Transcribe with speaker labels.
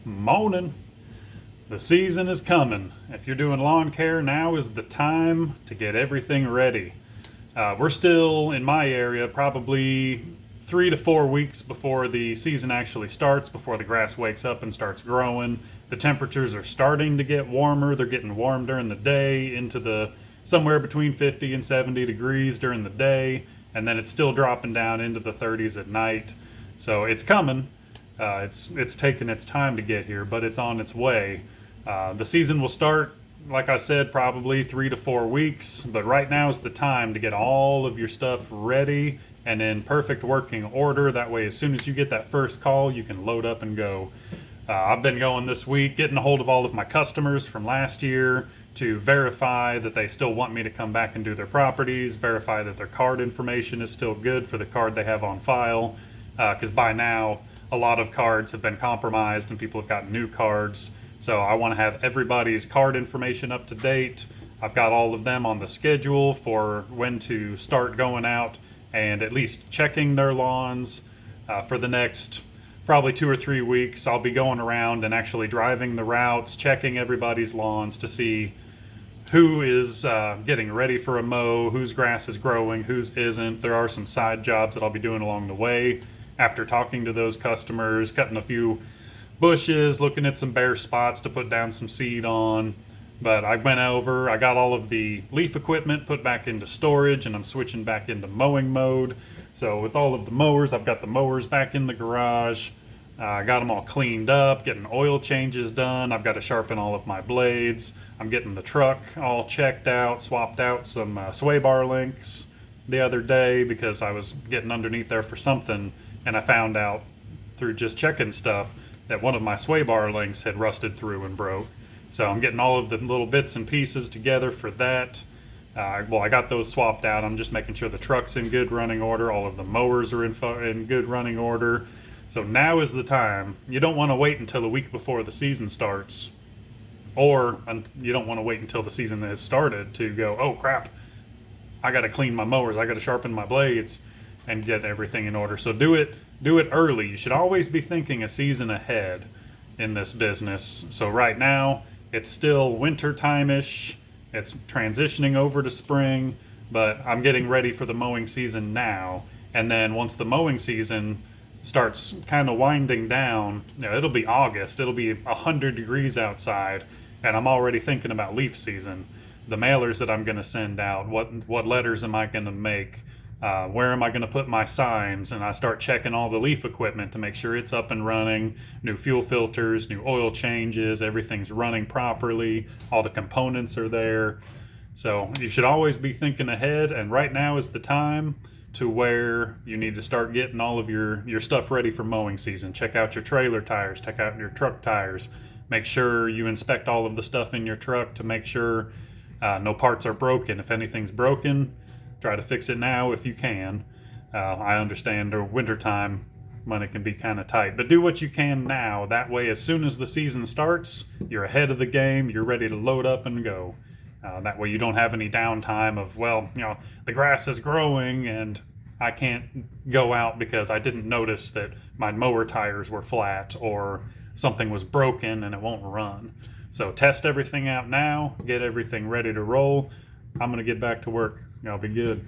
Speaker 1: Morning. The season is coming. If you're doing lawn care, now is the time to get everything ready. We're still in my area probably 3 to 4 weeks before the season actually starts, before the grass wakes up and starts growing. The temperatures are starting to get warmer. They're getting warm during the day into the somewhere between 50 and 70 degrees during the day, and then it's still dropping down into the 30s at night. So it's coming. It's taken its time to get here, but it's on its way. The season will start, like I said, probably 3 to 4 weeks, but right now is the time to get all of your stuff ready and in perfect working order. That way, as soon as you get that first call, you can load up and go. I've been going this week, getting a hold of all of my customers from last year to verify that they still want me to come back and do their properties, verify that their card information is still good for the card they have on file, because by now, a lot of cards have been compromised and people have gotten new cards. So I want to have everybody's card information up to date. I've got all of them on the schedule for when to start going out and at least checking their lawns for the next probably 2 or 3 weeks. I'll be going around and actually driving the routes, checking everybody's lawns to see who is getting ready for a mow, whose grass is growing, whose isn't. There are some side jobs that I'll be doing along the way after talking to those customers, cutting a few bushes, looking at some bare spots to put down some seed on. But I went over, I got all of the leaf equipment put back into storage, and I'm switching back into mowing mode. So with all of the mowers, I've got the mowers back in the garage. I got them all cleaned up, getting oil changes done. I've got to sharpen all of my blades. I'm getting the truck all checked out, swapped out some sway bar links the other day because I was getting underneath there for something, and I found out through just checking stuff that one of my sway bar links had rusted through and broke. So I'm getting all of the little bits and pieces together for that. Well, I got those swapped out. I'm just making sure the truck's in good running order. All of the mowers are in good running order. So now is the time. You don't want to wait until the week before the season starts, or you don't want to wait until the season has started to go, oh crap, I got to clean my mowers, I got to sharpen my blades and get everything in order. So do it early. You should always be thinking a season ahead in this business. So right now it's still winter time-ish. It's transitioning over to spring, but I'm getting ready for the mowing season now. And then once the mowing season starts kind of winding down, it'll be August. It'll be 100 degrees outside, and I'm already thinking about leaf season. The mailers that I'm going to send out, what letters am I going to make? Where am I going to put my signs? And I start checking all the leaf equipment to make sure it's up and running. New fuel filters, new oil changes, everything's running properly. All the components are there. So you should always be thinking ahead, and right now is the time to where you need to start getting all of your stuff ready for mowing season. Check out your trailer tires, check out your truck tires. Make sure you inspect all of the stuff in your truck to make sure no parts are broken. If anything's broken, try to fix it now if you can. I understand during wintertime money can be kind of tight, but do what you can now. That way, as soon as the season starts, you're ahead of the game, you're ready to load up and go. That way you don't have any downtime of, well, the grass is growing and I can't go out because I didn't notice that my mower tires were flat or something was broken and it won't run. So test everything out now, get everything ready to roll. I'm going to get back to work. Y'all be good.